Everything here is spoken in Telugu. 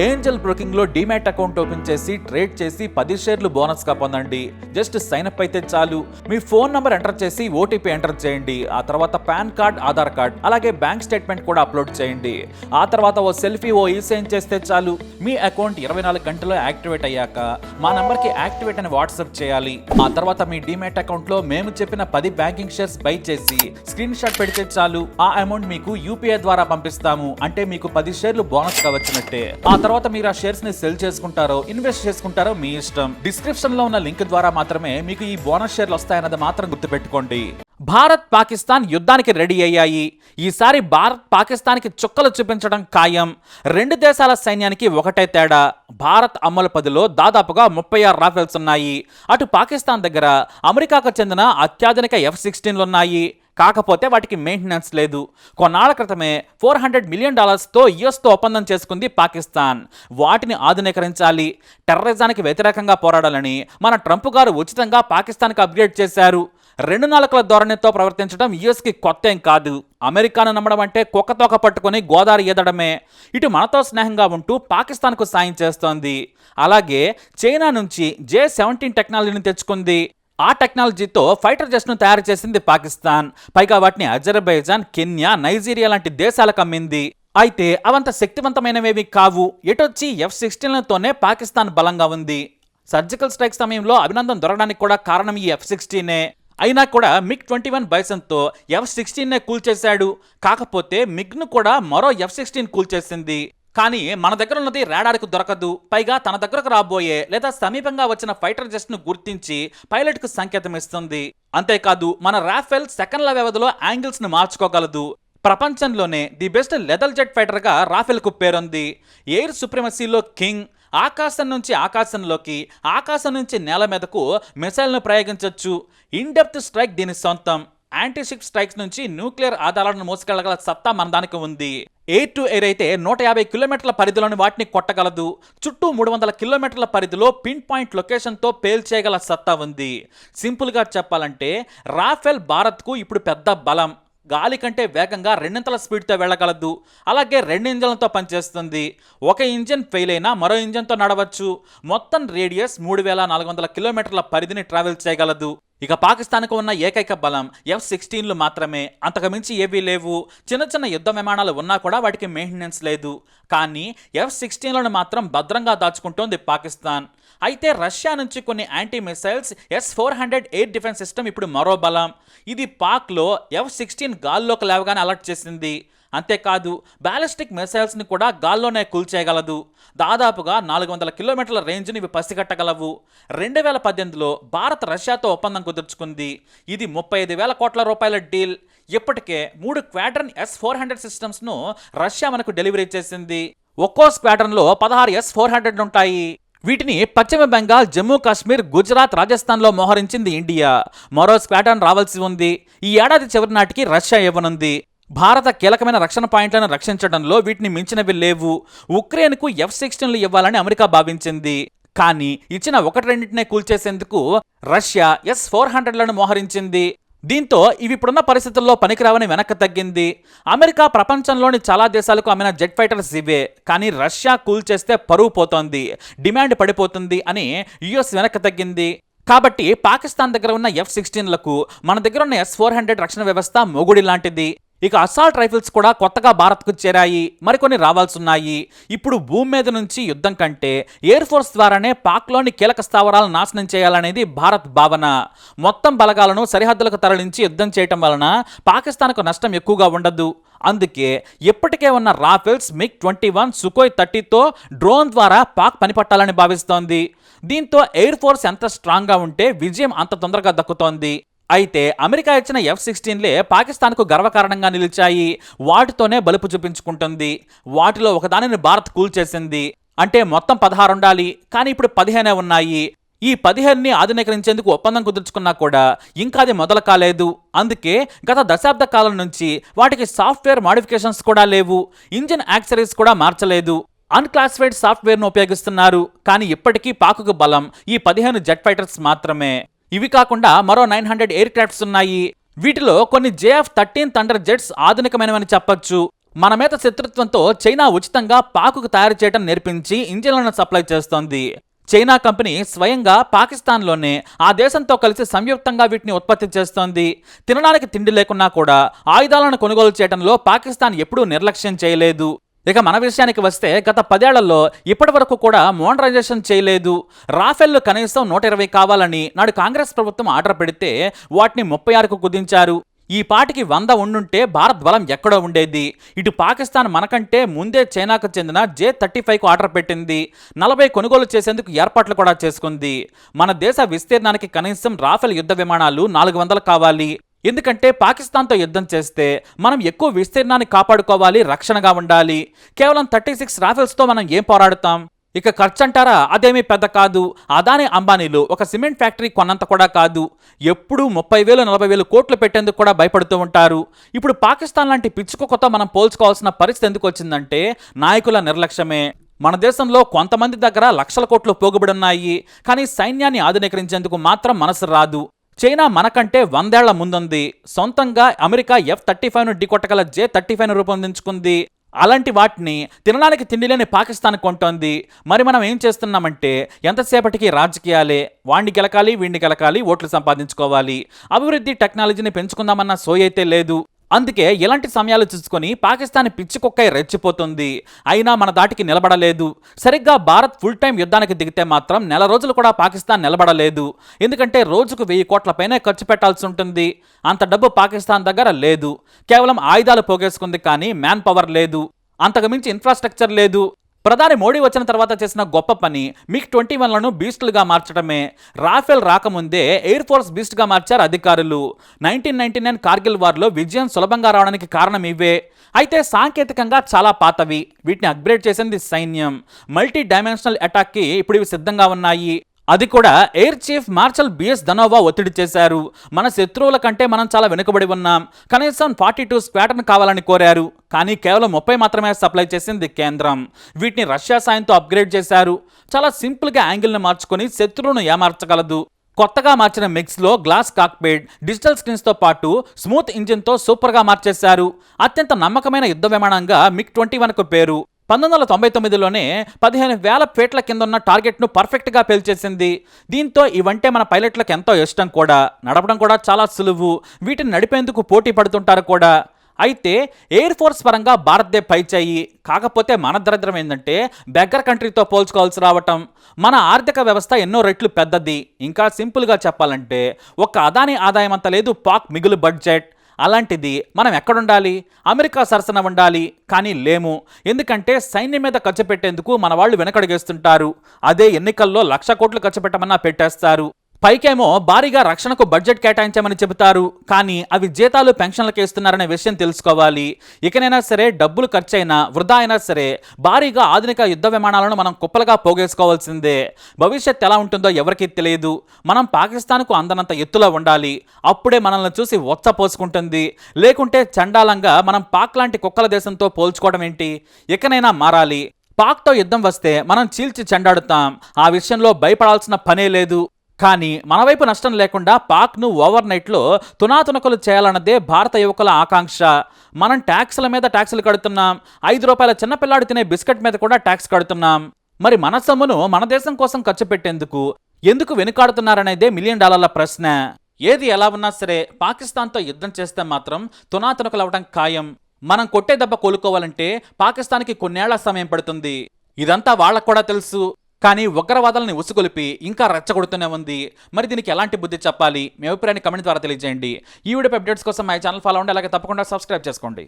ఏంజల్ బ్రోకింగ్ లో డిమాట్ అకౌంట్ ఓపెన్ చేసి ట్రేడ్ చేసి 10 షేర్లు బోనస్ గా పొందండి. జస్ట్ సైన్ అప్ అయితే చాలు. మీ ఫోన్ నంబర్ ఎంటర్ చేసి ఓటీపీ ఎంటర్ చేయండి. ఆ తర్వాత పాన్ కార్డ్, ఆధార్ కార్డ్, అలాగే బ్యాంక్ స్టేట్మెంట్ కూడా అప్లోడ్ చేయండి. ఆ తర్వాత ఓ సెల్ఫీ, ఓ ఈ-సైన్ చేస్తే చాలు. మీ అకౌంట్ 24 గంటల్లో యాక్టివేట్ అయ్యాక మా నంబర్ కి యాక్టివేట్ అని వాట్సాప్ చేయాలి. ఆ తర్వాత మీ డిమాట్ అకౌంట్ లో మేము చెప్పిన 10 బ్యాంకింగ్ షేర్స్ బై చేసి స్క్రీన్ షాట్ పెడితే చాలు. ఆ అమౌంట్ మీకు యూపీఐ ద్వారా పంపిస్తాము. అంటే మీకు 10 షేర్లు బోనస్ గా వచ్చినట్టే. ఆ తర్వాత మీరు ఆ షేర్స్ ని సెల్ చేసుకుంటారో ఇన్వెస్ట్ చేసుకుంటారో మీ ఇష్టం. డిస్క్రిప్షన్ లో ఉన్న లింక్ ద్వారా మాత్రమే మీకు ఈ బోనస్ షేర్లు వస్తాయన్నది మాత్రం గుర్తుపెట్టుకోండి. భారత్ పాకిస్తాన్ యుద్ధానికి రెడీ అయ్యాయి. ఈసారి భారత్ పాకిస్తాన్కి చుక్కలు చూపించడం ఖాయం. రెండు దేశాల సైన్యానికి ఒకటే తేడా. భారత్ అమలు పదిలో దాదాపుగా 36 రాఫెల్స్ ఉన్నాయి. అటు పాకిస్తాన్ దగ్గర అమెరికాకు చెందిన అత్యాధునిక F-16లు ఉన్నాయి. కాకపోతే వాటికి మెయింటెనెన్స్ లేదు. కొన్నాళ్ల క్రితమే $400 మిలియన్ యుఎస్తో ఒప్పందం చేసుకుంది పాకిస్తాన్. వాటిని ఆధునీకరించాలి. టెర్రరిజానికి వ్యతిరేకంగా పోరాడాలని మన ట్రంప్ గారు ఉచితంగా పాకిస్తాన్కి అప్గ్రేడ్ చేశారు. 2 నాలుకల ధోరణితో ప్రవర్తించడం యుఎస్కి కొత్త ఏం కాదు. అమెరికాను నమ్మడం అంటే కుక్కతోక పట్టుకుని గోదావరి ఈదడమే. ఇటు మనతో స్నేహంగా ఉంటూ పాకిస్తాన్కు సాయం చేస్తోంది. అలాగే చైనా నుంచి J-17 టెక్నాలజీని తెచ్చుకుంది. ఆ టెక్నాలజీతో ఫైటర్ జెట్స్ను తయారు చేసింది పాకిస్తాన్. పైగా వాటిని అజర్బైజాన్, కెన్యా, నైజీరియా లాంటి దేశాలకు అమ్మింది. అయితే అవంత శక్తివంతమైనవేవి కావు. ఎటొచ్చి F-16లతోనే పాకిస్తాన్ బలంగా ఉంది. సర్జికల్ స్ట్రైక్ సమయంలో అభినందన దొరకడానికి కూడా కారణం ఈ F-16ఏ. అయినా కూడా MiG-21 బైసన్తో F-16నే కూల్చేశాడు. కాకపోతే మిగ్ను కూడా మరో F-16 కూల్చేసింది. కానీ మన దగ్గర ఉన్నది రాడార్కు దొరకదు. పైగా తన దగ్గరకు రాబోయే లేదా సమీపంగా వచ్చిన ఫైటర్ జెట్స్ను గుర్తించి పైలట్కు సంకేతం ఇస్తుంది. అంతేకాదు మన రాఫెల్ సెకండ్ల వ్యవధిలో యాంగిల్స్ ను మార్చుకోగలదు. ప్రపంచంలోనే ది బెస్ట్ లెథల్ జెట్ ఫైటర్గా రాఫెల్కు పేరుంది. ఎయిర్ సుప్రిమసీలో కింగ్. ఆకాశం నుంచి ఆకాశంలోకి, ఆకాశం నుంచి నేల మీదకు మిసైల్ను ప్రయోగించవచ్చు. ఇన్ డెప్త్ స్ట్రైక్ దీని సొంతం. యాంటీషిప్ స్ట్రైక్స్ నుంచి న్యూక్లియర్ ఆధారాలను మోసుకెళ్లగల సత్తా మన దానికి ఉంది. ఎయిర్ టు ఎయిర్ అయితే 150 కిలోమీటర్ల పరిధిలోని వాటిని కొట్టగలదు. చుట్టూ 300 కిలోమీటర్ల పరిధిలో పిన్ పాయింట్ లొకేషన్తో పేల్చేయగల సత్తా ఉంది. సింపుల్గా చెప్పాలంటే రాఫెల్ భారత్కు ఇప్పుడు పెద్ద బలం. గాలి కంటే వేగంగా 2 స్పీడ్తో వెళ్ళగలదు. అలాగే 2 ఇంజన్లతో పనిచేస్తుంది. ఒక ఇంజన్ ఫెయిల్ అయినా మరో ఇంజన్తో నడవచ్చు. మొత్తం రేడియస్ 3400 కిలోమీటర్ల పరిధిని ట్రావెల్ చేయగలదు. ఇక పాకిస్తాన్కు ఉన్న ఏకైక బలం F-16లు మాత్రమే. అంతకుమించి ఏవీ లేవు. చిన్న చిన్న యుద్ధ విమానాలు ఉన్నా కూడా వాటికి మెయింటెనెన్స్ లేదు. కానీ F-16లను మాత్రం భద్రంగా దాచుకుంటోంది పాకిస్తాన్. అయితే రష్యా నుంచి కొన్ని anti missiles S-400 air defence system ఇప్పుడు మరో బలం. ఇది పాక్లో F-16 గాల్లోకి లేవగానే అలర్ట్ చేసింది. అంతేకాదు బ్యాలిస్టిక్ మిసైల్స్ని కూడా గాల్లోనే కూల్చేయగలదు. దాదాపుగా 400 కిలోమీటర్ల రేంజ్ని ఇవి పసిగట్టగలవు. 2018లో భారత్ రష్యాతో ఒప్పందం కుదుర్చుకుంది. ఇది 35,000 కోట్ల రూపాయల డీల్. ఇప్పటికే 3 క్వాడ్రన్ S-400 సిస్టమ్స్ను రష్యా మనకు డెలివరీ చేసింది. ఒక్కో స్క్వాడ్రన్లో 16 S-400 ఉంటాయి. వీటిని పశ్చిమ బెంగాల్, జమ్మూ కాశ్మీర్, గుజరాత్, రాజస్థాన్లో మోహరించింది ఇండియా. మరో స్క్వాడ్రన్ రావాల్సి ఉంది. ఈ ఏడాది చివరి నాటికి రష్యా ఇవ్వనుంది. భారత కీలకమైన రక్షణ పాయింట్లను రక్షించడంలో వీటిని మించినవి లేవు. ఉక్రెయిన్కు F-16లు ఇవ్వాలని అమెరికా భావించింది. కానీ ఇచ్చిన 1-2నే కూల్చేసేందుకు రష్యా S-400లను మోహరించింది. దీంతో ఇవి ఇప్పుడున్న పరిస్థితుల్లో పనికిరావని వెనక్కి తగ్గింది. అమెరికా ప్రపంచంలోని చాలా దేశాలకు అమ్మిన జెట్ ఫైటర్స్ ఇవే. కానీ రష్యా కూల్చేస్తే పరువు పోతోంది, డిమాండ్ పడిపోతుంది అని యుఎస్ వెనక్కి తగ్గింది. కాబట్టి పాకిస్తాన్ దగ్గర ఉన్న F-16లకు మన దగ్గర ఉన్న S-400 రక్షణ వ్యవస్థ మొగుడి లాంటిది. ఇక అసాల్ట్ రైఫిల్స్ కూడా కొత్తగా భారత్కు చేరాయి. మరికొన్ని రావాల్సున్నాయి. ఇప్పుడు భూమి మీద నుంచి యుద్ధం కంటే ఎయిర్ ఫోర్స్ ద్వారానే పాక్లోని కీలక స్థావరాలను నాశనం చేయాలనేది భారత్ భావన. మొత్తం బలగాలను సరిహద్దులకు తరలించి యుద్ధం చేయటం వలన పాకిస్తాన్కు నష్టం ఎక్కువగా ఉండదు. అందుకే ఇప్పటికే ఉన్న రాఫెల్స్, MiG-21, Sukhoi 30తో డ్రోన్ ద్వారా పాక్ పనిపట్టాలని భావిస్తోంది. దీంతో ఎయిర్ ఫోర్స్ ఎంత స్ట్రాంగ్గా ఉంటే విజయం అంత తొందరగా దక్కుతోంది. అయితే అమెరికా ఇచ్చిన F-16లే పాకిస్తాన్కు గర్వకారణంగా నిలిచాయి. వాటితోనే బలుపు చూపించుకుంటుంది. వాటిలో ఒకదానిని భారత్ కూల్చేసింది. అంటే మొత్తం 16 ఉండాలి. కానీ ఇప్పుడు 15 ఉన్నాయి. ఈ 15ని ఆధునీకరించేందుకు ఒప్పందం కుదుర్చుకున్నా కూడా ఇంకా అది మొదలు కాలేదు. అందుకే గత దశాబ్ద కాలం నుంచి వాటికి సాఫ్ట్వేర్ మాడిఫికేషన్స్ కూడా లేవు. ఇంజిన్ యాక్సరీస్ కూడా మార్చలేదు. అన్క్లాసిఫైడ్ సాఫ్ట్వేర్ను ఉపయోగిస్తున్నారు. కానీ ఇప్పటికీ పాకుకు బలం ఈ 15 జెట్ ఫైటర్స్ మాత్రమే. ఇవి కాకుండా మరో 900 ఎయిర్ క్రాఫ్ట్స్ ఉన్నాయి. వీటిలో కొన్ని JF-13 థండర్ జెట్స్ ఆధునికమైనవని చెప్పొచ్చు. మన మీద శత్రుత్వంతో చైనా ఉచితంగా పాకుకు తయారు చేయడం నేర్పించి ఇంజిన్లను సప్లై చేస్తోంది. చైనా కంపెనీ స్వయంగా పాకిస్తాన్లోనే ఆ దేశంతో కలిసి సంయుక్తంగా వీటిని ఉత్పత్తి చేస్తోంది. తినడానికి తిండి లేకున్నా కూడా ఆయుధాలను కొనుగోలు చేయడంలో పాకిస్తాన్ ఎప్పుడూ నిర్లక్ష్యం చేయలేదు. ఇక మన విషయానికి వస్తే గత 10 ఏళ్లలో ఇప్పటి వరకు కూడా మోడరైజేషన్ చేయలేదు. రాఫెల్లు కనీసం 120 కావాలని నాడు కాంగ్రెస్ ప్రభుత్వం ఆర్డర్ పెడితే వాటిని 36కు కుదించారు. ఈ పాటికి 100 ఉండుంటే భారత్ బలం ఎక్కడో ఉండేది. ఇటు పాకిస్తాన్ మనకంటే ముందే చైనాకు చెందిన J-35కు ఆర్డర్ పెట్టింది. 40 కొనుగోలు చేసేందుకు ఏర్పాట్లు కూడా చేసుకుంది. మన దేశ విస్తీర్ణానికి కనీసం రాఫెల్ యుద్ధ విమానాలు 400 కావాలి. ఎందుకంటే పాకిస్తాన్తో యుద్ధం చేస్తే మనం ఎక్కువ విస్తీర్ణాన్ని కాపాడుకోవాలి, రక్షణగా ఉండాలి. కేవలం 36 రాఫెల్స్తో మనం ఏం పోరాడుతాం? ఇక ఖర్చు అంటారా, అదేమీ పెద్ద కాదు. అదాని అంబానీలు ఒక సిమెంట్ ఫ్యాక్టరీ కొన్నంత కూడా కాదు. ఎప్పుడూ 30,000-40,000 కోట్లు పెట్టేందుకు కూడా భయపడుతూ ఉంటారు. ఇప్పుడు పాకిస్తాన్ లాంటి పిచ్చుకొకతో మనం పోల్చుకోవాల్సిన పరిస్థితి ఎందుకు వచ్చిందంటే నాయకుల నిర్లక్ష్యమే. మన దేశంలో కొంతమంది దగ్గర లక్షల కోట్లు పోగుబడి ఉన్నాయి, కానీ సైన్యాన్ని ఆధునీకరించేందుకు మాత్రం మనసు రాదు. చైనా మనకంటే 100 ఏళ్ల ముందుంది. సొంతంగా అమెరికా F-35ను ఢీకొట్టగల J-35ను రూపొందించుకుంది. అలాంటి వాటిని తినడానికి తిండి లేని పాకిస్తాన్ కొంటోంది. మరి మనం ఏం చేస్తున్నామంటే ఎంతసేపటికి రాజకీయాలే. వాణ్ణి గెలకాలి, వీణ్ణి గెలకాలి, ఓట్లు సంపాదించుకోవాలి. అభివృద్ధి టెక్నాలజీని పెంచుకుందామన్న సోయైతే లేదు. అందుకే ఇలాంటి సమయాలు చూసుకొని పాకిస్తాన్ పిచ్చికొక్కై రెచ్చిపోతుంది. అయినా మన దాటికి నిలబడలేదు. సరిగ్గా భారత్ ఫుల్ టైం యుద్ధానికి దిగితే మాత్రం నెల రోజులు కూడా పాకిస్తాన్ నిలబడలేదు. ఎందుకంటే రోజుకు 1000 కోట్ల పైనే ఖర్చు పెట్టాల్సి ఉంటుంది. అంత డబ్బు పాకిస్తాన్ దగ్గర లేదు. కేవలం ఆయుధాలు పోగేసుకుంది, కానీ మ్యాన్ పవర్ లేదు. అంతకుమించి ఇన్ఫ్రాస్ట్రక్చర్ లేదు. ప్రధాని మోడీ వచ్చిన తర్వాత చేసిన గొప్ప పని MiG-21లను బీస్టులుగా మార్చడమే. రాఫెల్ రాకముందే ఎయిర్ ఫోర్స్ బీస్ట్గా మార్చారు అధికారులు. 1999 కార్గిల్ వార్లో విజయం సులభంగా రావడానికి కారణం ఇవే. అయితే సాంకేతికంగా చాలా పాతవి. వీటిని అప్గ్రేడ్ చేసింది సైన్యం. మల్టీ డైమెన్షనల్ అటాక్కి ఇప్పుడు ఇవి సిద్ధంగా ఉన్నాయి. అది కూడా air chief marshal BS Dhanoa ఒత్తిడి చేశారు. మన శత్రువుల కంటే మనం చాలా వెనుకబడి ఉన్నాం. కనీసం 42 స్క్వాడ్రన్ కావాలని కోరారు. కానీ కేవలం 30 మాత్రమే సప్లై చేసింది కేంద్రం. వీటిని రష్యా సాయంతో అప్గ్రేడ్ చేశారు. చాలా సింపుల్గా యాంగిల్ని మార్చుకొని శత్రువును ఏమార్చగలదు. కొత్తగా మార్చిన మిక్స్లో గ్లాస్ కాక్పిట్, డిజిటల్ స్క్రీన్స్తో పాటు స్మూత్ ఇంజిన్తో సూపర్గా మార్చేశారు. అత్యంత నమ్మకమైన యుద్ధ విమానంగా MiG-21కు పేరు. 1999లోనే 15,000 ఫీట్ల కింద ఉన్న టార్గెట్ను పర్ఫెక్ట్గా పేల్చేసింది. దీంతో ఇవంటే మన పైలట్లకు ఎంతో ఇష్టం కూడా. నడపడం కూడా చాలా సులువు. వీటిని నడిపేందుకు పోటీ పడుతుంటారు కూడా. అయితే ఎయిర్ ఫోర్స్ పరంగా భారత్దే పైచేయి. కాకపోతే మన దరిద్రం ఏంటంటే బెగ్గర్ కంట్రీతో పోల్చుకోవాల్సి రావటం. మన ఆర్థిక వ్యవస్థ ఎన్నో రెట్లు పెద్దది. ఇంకా సింపుల్గా చెప్పాలంటే ఒక్క అదాని ఆదాయం అంత లేదు పాక్ మిగులు బడ్జెట్. అలాంటిది మనం ఎక్కడుండాలి? అమెరికా సరసన ఉండాలి, కానీ లేము. ఎందుకంటే సైన్యం మీద ఖర్చు పెట్టేందుకు మన వాళ్ళు వెనకడుగేస్తుంటారు. అదే ఎన్నికల్లో 1,00,000 కోట్లు ఖర్చు పెట్టమన్నా పెట్టేస్తారు. పైకేమో భారీగా రక్షణకు బడ్జెట్ కేటాయించామని చెబుతారు. కానీ అవి జీతాలు పెన్షన్లకు ఇస్తున్నారనే విషయం తెలుసుకోవాలి. ఇకనైనా సరే డబ్బులు ఖర్చైనా వృధా అయినా సరే భారీగా ఆధునిక యుద్ధ విమానాలను మనం కుప్పలుగా పోగేసుకోవాల్సిందే. భవిష్యత్ ఎలా ఉంటుందో ఎవరికీ తెలియదు. మనం పాకిస్తాన్కు అందనంత ఎత్తులో ఉండాలి. అప్పుడే మనల్ని చూసి పోసుకుంటుంది. లేకుంటే చండాలంగా మనం పాక్ లాంటి కుక్కల దేశంతో పోల్చుకోవడం ఏంటి? ఇకనైనా మారాలి. పాక్తో యుద్ధం వస్తే మనం చీల్చి చెండాడుతాం. ఆ విషయంలో భయపడాల్సిన పనే లేదు. కానీ మన వైపు నష్టం లేకుండా పాక్ను ఓవర్ నైట్లో తునాతునకలు చేయాలన్నదే భారత యువకుల ఆకాంక్ష. మనం ట్యాక్సుల మీద ట్యాక్సులు కడుతున్నాం. 5 రూపాయల చిన్నపిల్లాడు తినే బిస్కెట్ మీద కూడా ట్యాక్స్ కడుతున్నాం. మరి మన సొమ్మును మన దేశం కోసం ఖర్చు పెట్టేందుకు ఎందుకు వెనుకాడుతున్నారనేదే $1 మిలియన్ ప్రశ్న. ఏది ఎలా ఉన్నా సరే పాకిస్తాన్తో యుద్ధం చేస్తే మాత్రం తునాతునకలు అవడం ఖాయం. మనం కొట్టే దెబ్బ కోలుకోవాలంటే పాకిస్తాన్కి కొన్నేళ్ల సమయం పడుతుంది. ఇదంతా వాళ్ళకు కూడా తెలుసు. కానీ ఉగ్రవాదాలను ఉసుగొలిపి ఇంకా రెచ్చగొడుతూనే ఉంది. మరి దీనికి ఎలాంటి బుద్ధి చెప్పాలి? మీ అభిప్రాయాన్ని కమెంట్ ద్వారా తెలియజేయండి. ఈ వీడియో అప్డేట్స్ కోసం మా ఛానల్ ఫాలో అవ్వండి. అలాగే తప్పకుండా సబ్స్క్రైబ్ చేసుకోండి.